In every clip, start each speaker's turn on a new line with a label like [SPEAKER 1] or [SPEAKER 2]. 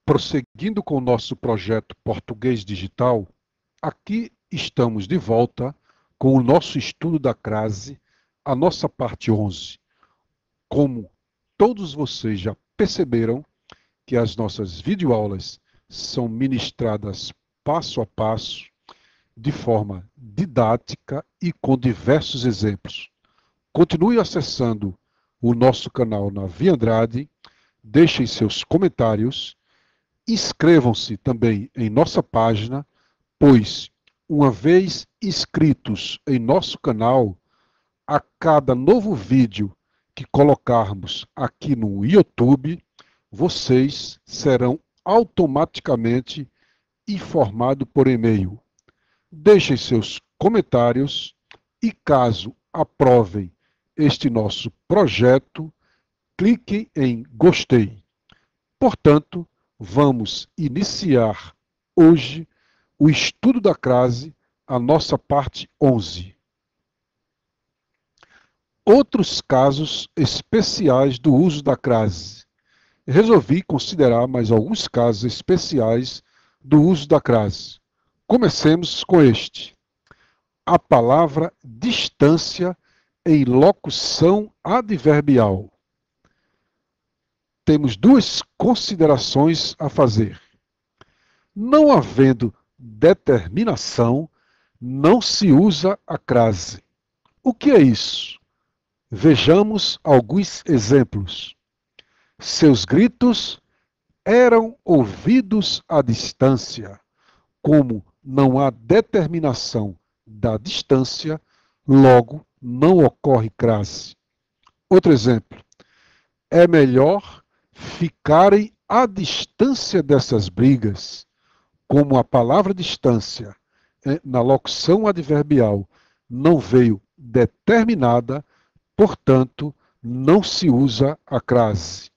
[SPEAKER 1] Prosseguindo com o nosso projeto Português Digital, aqui estamos de volta com o nosso estudo da crase, a nossa parte 11. Como todos vocês já perceberam que as nossas videoaulas são ministradas passo a passo, de forma didática e com diversos exemplos. Continue acessando o nosso canal na Via Andrade, deixem seus comentários, inscrevam-se também em nossa página, pois, uma vez inscritos em nosso canal, a cada novo vídeo que colocarmos aqui no YouTube, vocês serão automaticamente informados por e-mail. Deixem seus comentários e, caso aprovem este nosso projeto, cliquem em gostei. Portanto, vamos iniciar hoje o estudo da crase, a nossa parte 11. Outros casos especiais do uso da crase. Resolvi considerar mais alguns casos especiais do uso da crase. Comecemos com este. A palavra distância em locução adverbial. Temos duas considerações a fazer. Não havendo determinação, não se usa a crase. O que é isso? Vejamos alguns exemplos. Seus gritos eram ouvidos à distância. Como não há determinação da distância, logo não ocorre crase. Outro exemplo. É melhor ficarem à distância dessas brigas. Como a palavra distância na locução adverbial não veio determinada, portanto, não se usa a crase.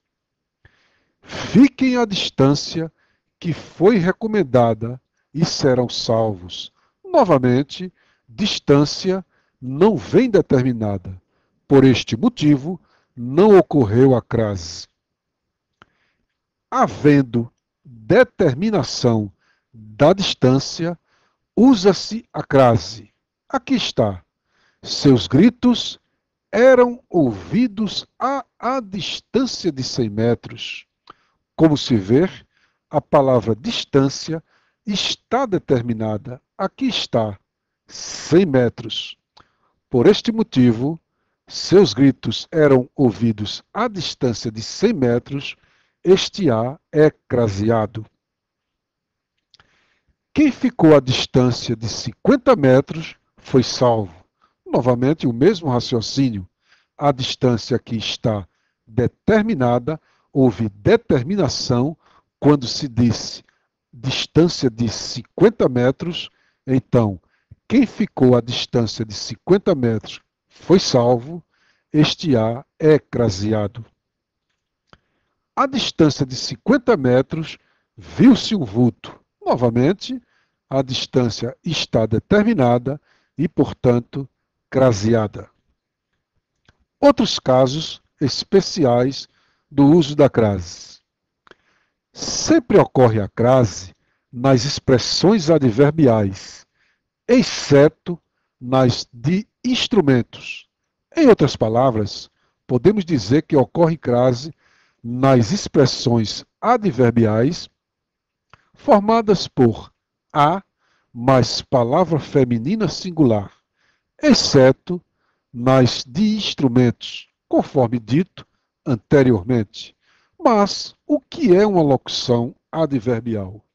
[SPEAKER 1] Fiquem à distância que foi recomendada e serão salvos. Novamente, distância não vem determinada. Por este motivo, não ocorreu a crase. Havendo determinação da distância, usa-se a crase. Aqui está. Seus gritos eram ouvidos à distância de 100 metros. Como se vê, a palavra distância está determinada. Aqui está, 100 metros. Por este motivo, seus gritos eram ouvidos à distância de 100 metros, este A é craseado. Quem ficou à distância de 50 metros foi salvo. Novamente, o mesmo raciocínio. A distância aqui está determinada, houve determinação quando se disse distância de 50 metros, então, quem ficou à distância de 50 metros foi salvo, este A é craseado. À distância de 50 metros, viu-se um vulto. Novamente, a distância está determinada e, portanto, craseada. Outros casos especiais do uso da crase. Sempre ocorre a crase nas expressões adverbiais, exceto nas de instrumentos. Em outras palavras, podemos dizer que ocorre crase nas expressões adverbiais formadas por a mais palavra feminina singular, exceto nas de instrumentos, conforme dito anteriormente. Mas o que é uma locução adverbial?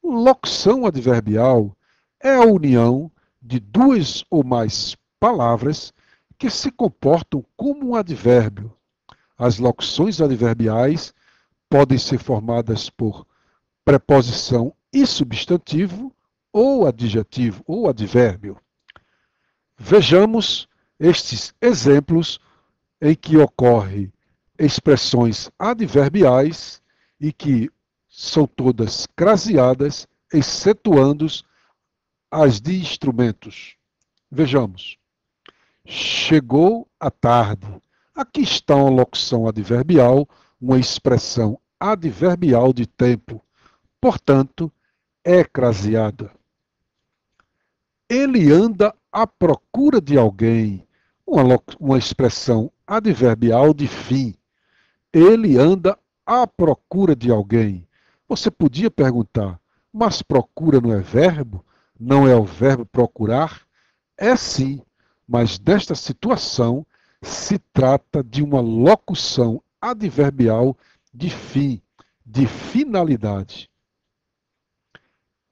[SPEAKER 1] Locução adverbial é a união de duas ou mais palavras que se comportam como um advérbio. As locuções adverbiais podem ser formadas por preposição e substantivo, ou adjetivo, ou advérbio. Vejamos estes exemplos em que ocorrem expressões adverbiais e que são todas craseadas, excetuando as de instrumentos. Vejamos. Chegou a tarde. Aqui está uma locução adverbial, uma expressão adverbial de tempo, portanto, é craseada. Ele anda à procura de alguém, uma expressão adverbial de fim. Ele anda à procura de alguém. Você podia perguntar, mas procura não é verbo? Não é o verbo procurar? É sim, mas nesta situação se trata de uma locução adverbial de fim, de finalidade.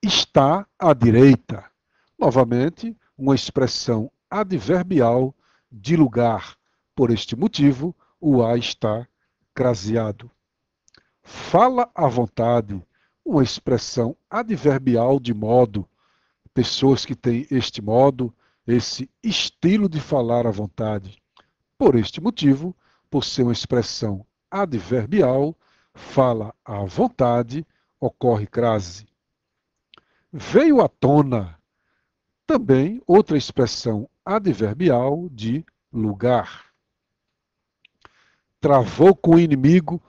[SPEAKER 1] Está à direita. Novamente, uma expressão adverbial de lugar. Por este motivo, o A está craseado. Fala à vontade, uma expressão adverbial de modo. Pessoas que têm este modo, esse estilo de falar à vontade. Por este motivo, por ser uma expressão adverbial, fala à vontade, ocorre crase. Veio à tona, também outra expressão adverbial de lugar. Travou com o inimigo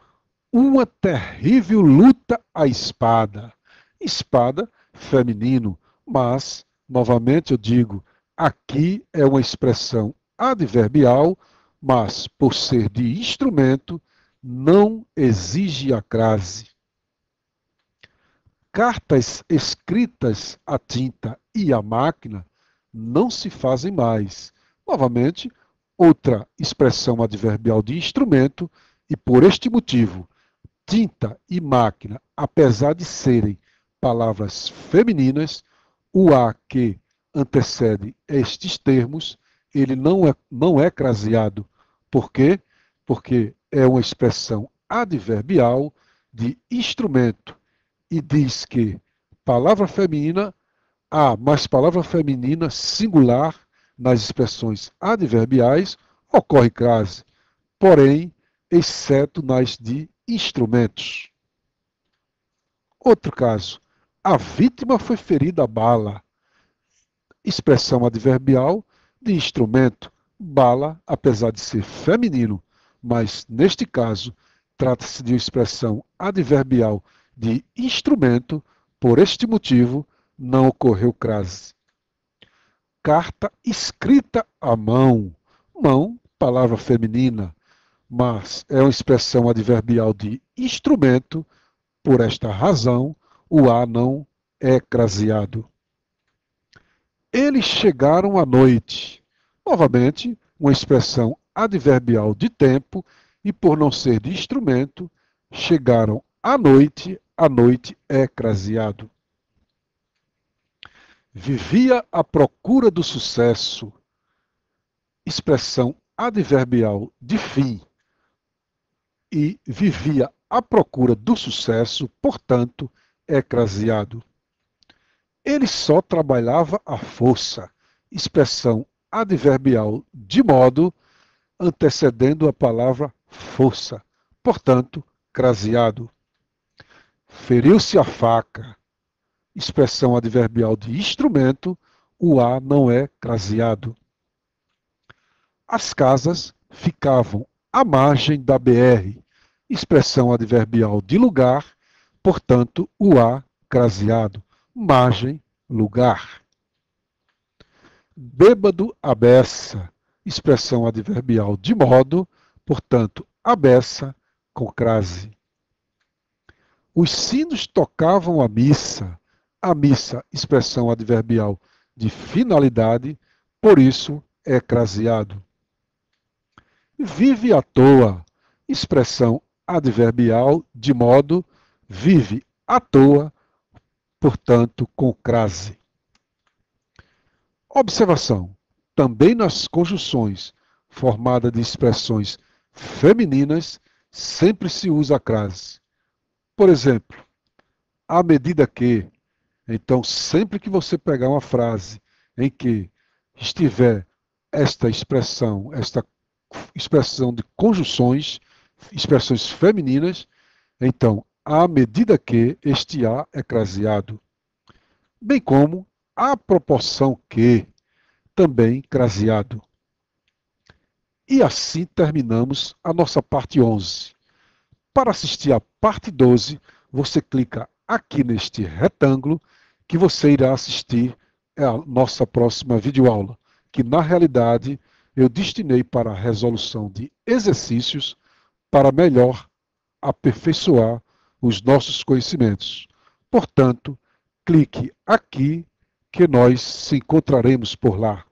[SPEAKER 1] uma terrível luta à espada. Espada feminino, mas, novamente eu digo, aqui é uma expressão adverbial, mas por ser de instrumento, não exige a crase. Cartas escritas à tinta e à máquina não se fazem mais. Novamente, outra expressão adverbial de instrumento, e por este motivo, tinta e máquina, apesar de serem palavras femininas, o A que antecede estes termos, ele não é craseado. Por quê? Porque é uma expressão adverbial de instrumento e diz que palavra feminina, mas palavra feminina singular nas expressões adverbiais ocorre crase, porém, exceto nas de instrumentos. Outro caso, a vítima foi ferida a bala. Expressão adverbial de instrumento, bala, apesar de ser feminino, mas neste caso trata-se de uma expressão adverbial de instrumento, por este motivo não ocorreu crase. Carta escrita à mão. Mão, palavra feminina, mas é uma expressão adverbial de instrumento, por esta razão, o A não é craseado. Eles chegaram à noite. Novamente, uma expressão adverbial de tempo, e por não ser de instrumento, chegaram à noite, a noite é craseado. Vivia à procura do sucesso. Expressão adverbial de fim. E vivia à procura do sucesso, portanto, é craseado. Ele só trabalhava à força, expressão adverbial de modo, antecedendo a palavra força, portanto, craseado. Feriu-se a faca, expressão adverbial de instrumento, o A não é craseado. As casas ficavam à margem da BR, expressão adverbial de lugar, portanto, o A craseado. Margem, lugar. Bêbado à beça, expressão adverbial de modo, portanto, à beça, com crase. Os sinos tocavam a missa, expressão adverbial de finalidade, por isso é craseado. Vive à toa, expressão adverbial de modo, vive à toa, portanto, com crase. Observação. Também nas conjunções formadas de expressões femininas, sempre se usa a crase. Por exemplo, à medida que. Então, sempre que você pegar uma frase em que estiver esta expressão de conjunções, expressões femininas, então, à medida que este A é craseado. Bem como à proporção que, também craseado. E assim terminamos a nossa parte 11. Para assistir à parte 12, você clica aqui neste retângulo que você irá assistir a nossa próxima videoaula, que na realidade eu destinei para a resolução de exercícios para melhor aperfeiçoar os nossos conhecimentos. Portanto, clique aqui que nós se encontraremos por lá.